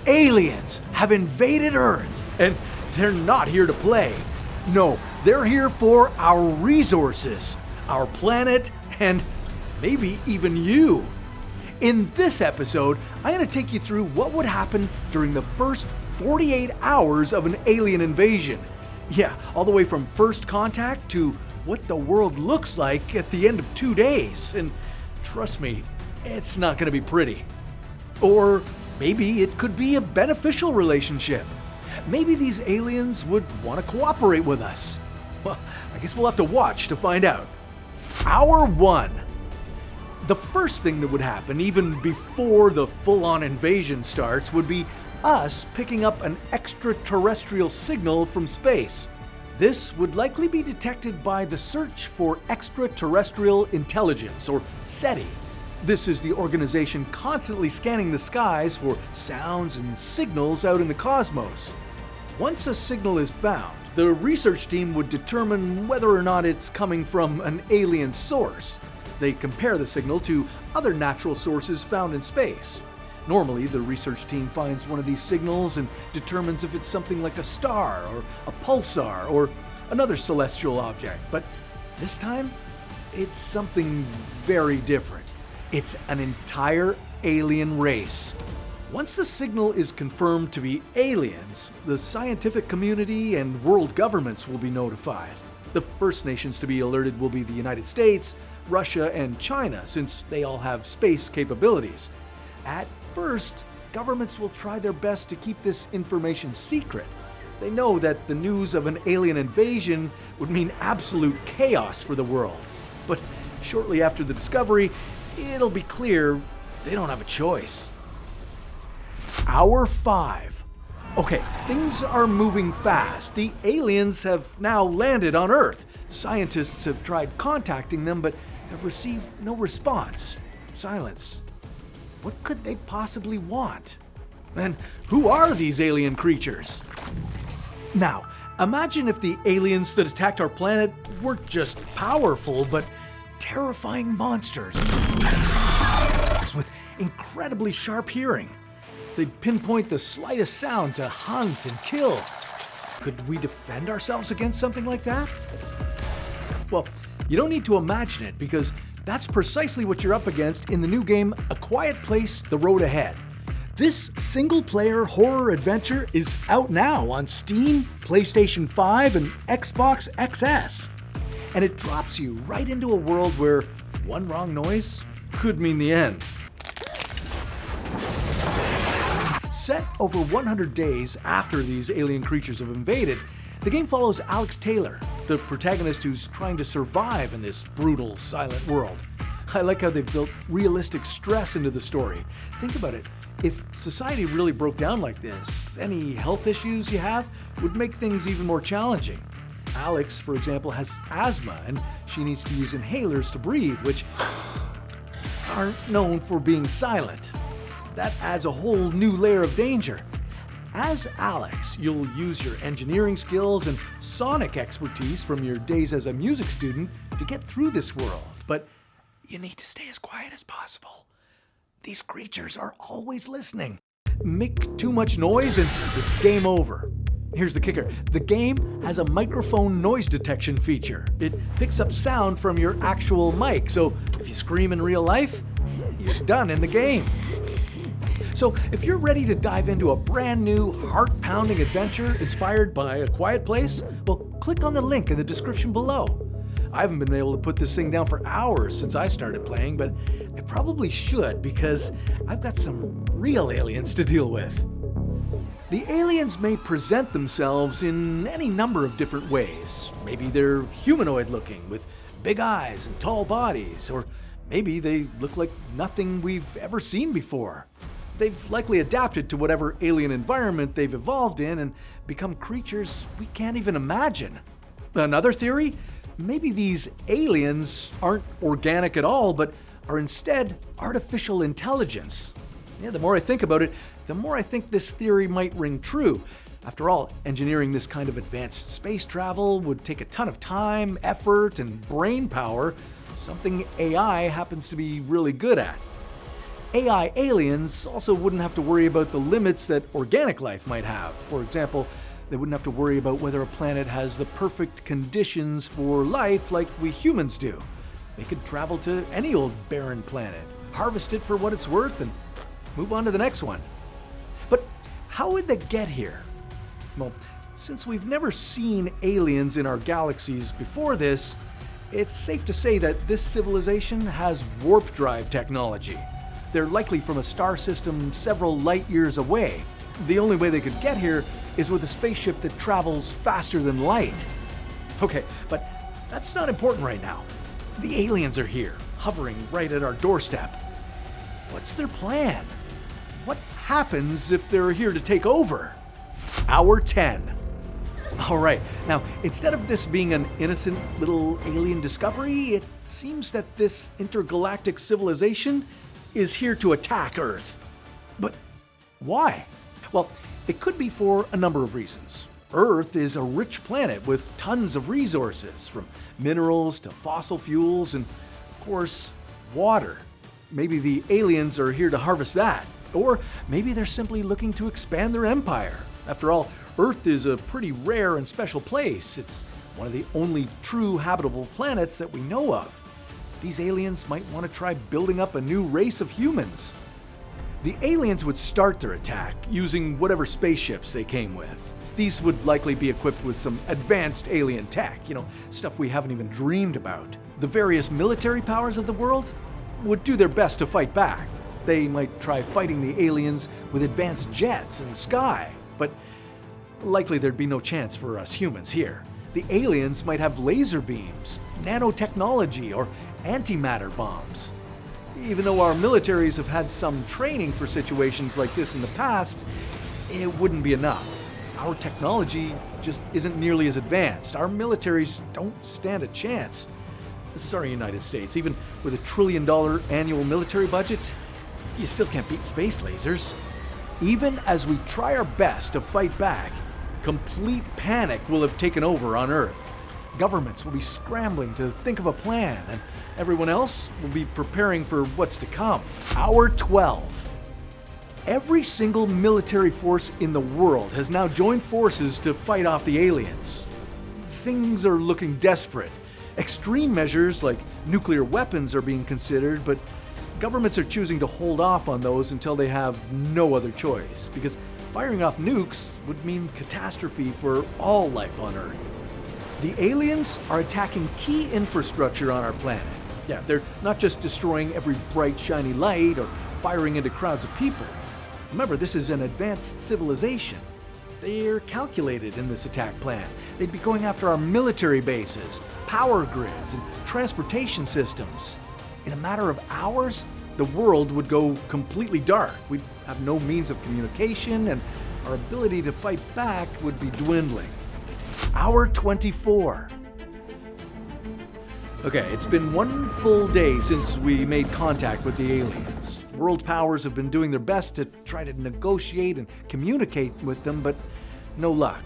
Aliens have invaded Earth, and they're not here to play. No, they're here for our resources, our planet, and maybe even you. In this episode, I'm going to take you through what would happen during the first 48 hours of an alien invasion. Yeah, all the way from first contact to what the world looks like at the end of 2 days. And trust me, it's not going to be pretty. Or maybe it could be a beneficial relationship. Maybe these aliens would want to cooperate with us. Well, I guess we'll have to watch to find out. Hour 1. The first thing that would happen, even before the full-on invasion starts, would be us picking up an extraterrestrial signal from space. This would likely be detected by the Search for Extraterrestrial Intelligence, or SETI. This is the organization constantly scanning the skies for sounds and signals out in the cosmos. Once a signal is found, the research team would determine whether or not it's coming from an alien source. They compare the signal to other natural sources found in space. Normally, the research team finds one of these signals and determines if it's something like a star or a pulsar or another celestial object. But this time, it's something very different. It's an entire alien race. Once the signal is confirmed to be aliens, the scientific community and world governments will be notified. The first nations to be alerted will be the United States, Russia, and China, since they all have space capabilities. At first, governments will try their best to keep this information secret. They know that the news of an alien invasion would mean absolute chaos for the world. But shortly after the discovery, it'll be clear they don't have a choice. Hour 5. Okay, things are moving fast. The aliens have now landed on Earth. Scientists have tried contacting them, but have received no response. Silence. What could they possibly want? And who are these alien creatures? Now, imagine if the aliens that attacked our planet weren't just powerful, but terrifying monsters with incredibly sharp hearing. They'd pinpoint the slightest sound to hunt and kill. Could we defend ourselves against something like that? Well, you don't need to imagine it, because that's precisely what you're up against in the new game A Quiet Place: The Road Ahead. This single-player horror adventure is out now on Steam, PlayStation 5, and Xbox XS. And it drops you right into a world where one wrong noise could mean the end. Set over 100 days after these alien creatures have invaded, the game follows Alex Taylor, the protagonist who's trying to survive in this brutal, silent world. I like how they've built realistic stress into the story. Think about it. If society really broke down like this, any health issues you have would make things even more challenging. Alex, for example, has asthma, and she needs to use inhalers to breathe, which aren't known for being silent. That adds a whole new layer of danger. As Alex, you'll use your engineering skills and sonic expertise from your days as a music student to get through this world. But you need to stay as quiet as possible. These creatures are always listening. Make too much noise and it's game over. Here's the kicker. The game has a microphone noise detection feature. It picks up sound from your actual mic, so if you scream in real life, you're done in the game. So if you're ready to dive into a brand new, heart-pounding adventure inspired by A Quiet Place, well, click on the link in the description below. I haven't been able to put this thing down for hours since I started playing, but I probably should, because I've got some real aliens to deal with. The aliens may present themselves in any number of different ways. Maybe they're humanoid-looking with big eyes and tall bodies, or maybe they look like nothing we've ever seen before. They've likely adapted to whatever alien environment they've evolved in and become creatures we can't even imagine. Another theory? Maybe these aliens aren't organic at all, but are instead artificial intelligence. Yeah, the more I think about it, the more I think this theory might ring true. After all, engineering this kind of advanced space travel would take a ton of time, effort, and brain power, something AI happens to be really good at. AI aliens also wouldn't have to worry about the limits that organic life might have. For example, they wouldn't have to worry about whether a planet has the perfect conditions for life like we humans do. They could travel to any old barren planet, harvest it for what it's worth, and move on to the next one. But how would they get here? Well, since we've never seen aliens in our galaxies before this, it's safe to say that this civilization has warp drive technology. They're likely from a star system several light years away. The only way they could get here is with a spaceship that travels faster than light. Okay, but that's not important right now. The aliens are here, hovering right at our doorstep. What's their plan? What happens if they're here to take over? Hour 10. All right, now instead of this being an innocent little alien discovery, it seems that this intergalactic civilization is here to attack Earth. But why? Well, it could be for a number of reasons. Earth is a rich planet with tons of resources, from minerals to fossil fuels and, of course, water. Maybe the aliens are here to harvest that. Or maybe they're simply looking to expand their empire. After all, Earth is a pretty rare and special place. It's one of the only true habitable planets that we know of. These aliens might want to try building up a new race of humans. The aliens would start their attack using whatever spaceships they came with. These would likely be equipped with some advanced alien tech, stuff we haven't even dreamed about. The various military powers of the world would do their best to fight back. They might try fighting the aliens with advanced jets in the sky, but likely there'd be no chance for us humans here. The aliens might have laser beams, nanotechnology, or antimatter bombs. Even though our militaries have had some training for situations like this in the past, it wouldn't be enough. Our technology just isn't nearly as advanced. Our militaries don't stand a chance. Sorry, United States, even with $1 trillion annual military budget, you still can't beat space lasers. Even as we try our best to fight back, complete panic will have taken over on Earth. Governments will be scrambling to think of a plan, and everyone else will be preparing for what's to come. Hour 12. Every single military force in the world has now joined forces to fight off the aliens. Things are looking desperate. Extreme measures like nuclear weapons are being considered, but governments are choosing to hold off on those until they have no other choice, because firing off nukes would mean catastrophe for all life on Earth. The aliens are attacking key infrastructure on our planet. Yeah, they're not just destroying every bright, shiny light or firing into crowds of people. Remember, this is an advanced civilization. They're calculated in this attack plan. They'd be going after our military bases, power grids, and transportation systems. In a matter of hours, the world would go completely dark. We'd have no means of communication, and our ability to fight back would be dwindling. Hour 24. Okay, it's been one full day since we made contact with the aliens. World powers have been doing their best to try to negotiate and communicate with them, but no luck.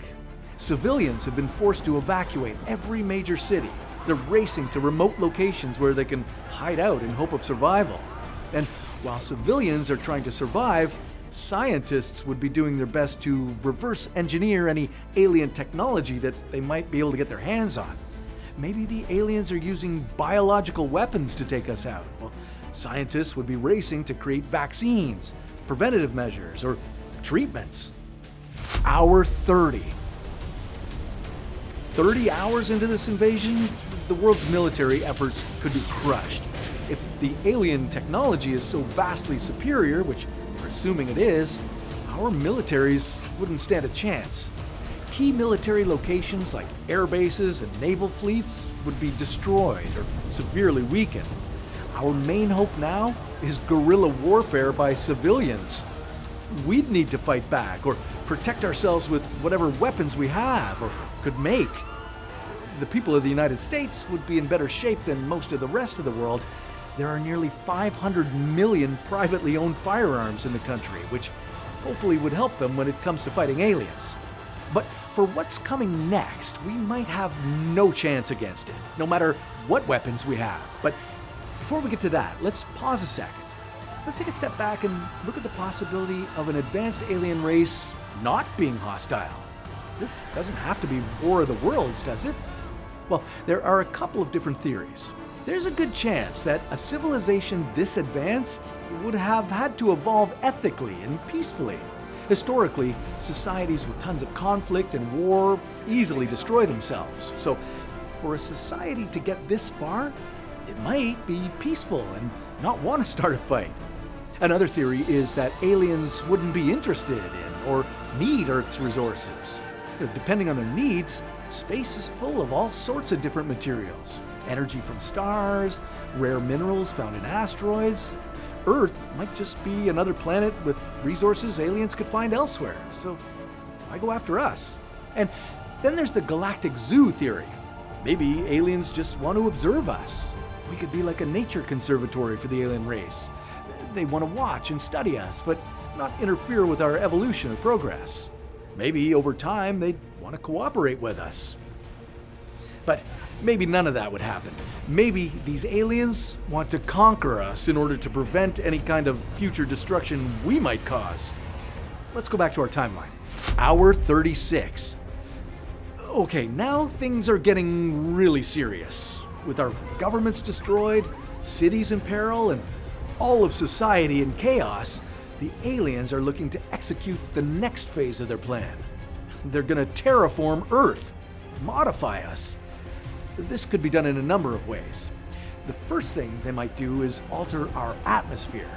Civilians have been forced to evacuate every major city. They're racing to remote locations where they can hide out in hope of survival. And while civilians are trying to survive, scientists would be doing their best to reverse engineer any alien technology that they might be able to get their hands on. Maybe the aliens are using biological weapons to take us out. Well, scientists would be racing to create vaccines, preventative measures, or treatments. Hour 30. 30 hours into this invasion, the world's military efforts could be crushed. If the alien technology is so vastly superior, which we're assuming it is, our militaries wouldn't stand a chance. Key military locations like air bases and naval fleets would be destroyed or severely weakened. Our main hope now is guerrilla warfare by civilians. We'd need to fight back or protect ourselves with whatever weapons we have or could make. The people of the United States would be in better shape than most of the rest of the world. There are nearly 500 million privately owned firearms in the country, which hopefully would help them when it comes to fighting aliens. But for what's coming next, we might have no chance against it, no matter what weapons we have. But before we get to that, let's pause a second. let's take a step back and look at the possibility of an advanced alien race not being hostile. This doesn't have to be War of the Worlds, does it? Well, there are a couple of different theories. There's a good chance that a civilization this advanced would have had to evolve ethically and peacefully. Historically, societies with tons of conflict and war easily destroy themselves. So, for a society to get this far, it might be peaceful and not want to start a fight. Another theory is that aliens wouldn't be interested in or need Earth's resources. Depending on their needs, space is full of all sorts of different materials. Energy from stars, rare minerals found in asteroids. Earth might just be another planet with resources aliens could find elsewhere, so why go after us? And then there's the galactic zoo theory. Maybe aliens just want to observe us. We could be like a nature conservatory for the alien race. They want to watch and study us, but not interfere with our evolution or progress. Maybe over time they'd want to cooperate with us. But maybe none of that would happen. Maybe these aliens want to conquer us in order to prevent any kind of future destruction we might cause. Let's go back to our timeline. Hour 36. Okay, now things are getting really serious. With our governments destroyed, cities in peril, and all of society in chaos, the aliens are looking to execute the next phase of their plan. They're gonna terraform Earth, modify us. This could be done in a number of ways. The first thing they might do is alter our atmosphere.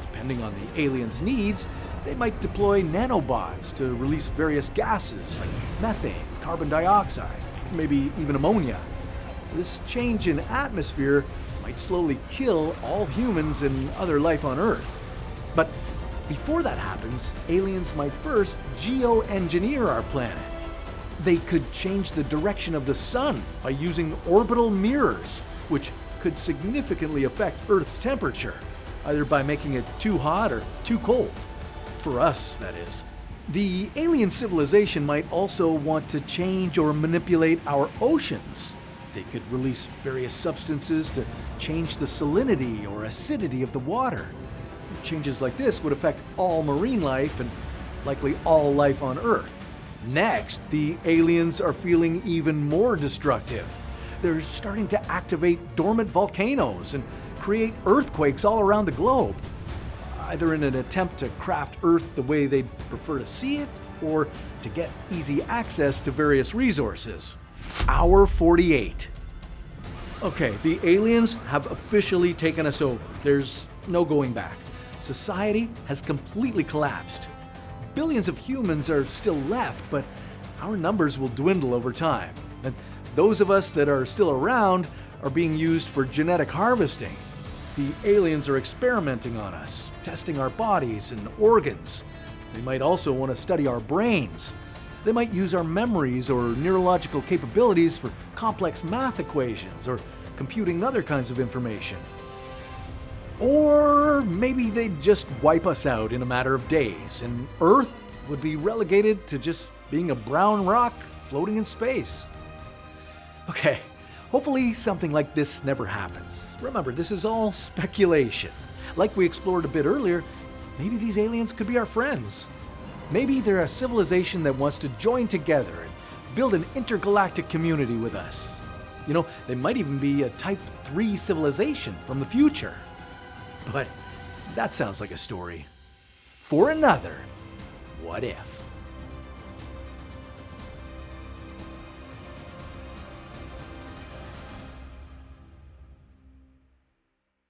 Depending on the aliens' needs, they might deploy nanobots to release various gases like methane, carbon dioxide, maybe even ammonia. This change in atmosphere might slowly kill all humans and other life on Earth. But before that happens, aliens might first geoengineer our planet. They could change the direction of the sun by using orbital mirrors, which could significantly affect Earth's temperature, either by making it too hot or too cold. For us, that is. The alien civilization might also want to change or manipulate our oceans. They could release various substances to change the salinity or acidity of the water. Changes like this would affect all marine life and likely all life on Earth. Next, the aliens are feeling even more destructive. They're starting to activate dormant volcanoes and create earthquakes all around the globe, either in an attempt to craft Earth the way they'd prefer to see it, or to get easy access to various resources. Hour 48. Okay, the aliens have officially taken us over. There's no going back. Society has completely collapsed. Billions of humans are still left, but our numbers will dwindle over time. And those of us that are still around are being used for genetic harvesting. The aliens are experimenting on us, testing our bodies and organs. They might also want to study our brains. They might use our memories or neurological capabilities for complex math equations or computing other kinds of information. Or maybe they'd just wipe us out in a matter of days, and Earth would be relegated to just being a brown rock floating in space. Okay, hopefully something like this never happens. Remember, this is all speculation. Like we explored a bit earlier, maybe these aliens could be our friends. Maybe they're a civilization that wants to join together and build an intergalactic community with us. You know, they might even be a Type 3 civilization from the future. But that sounds like a story for another What If.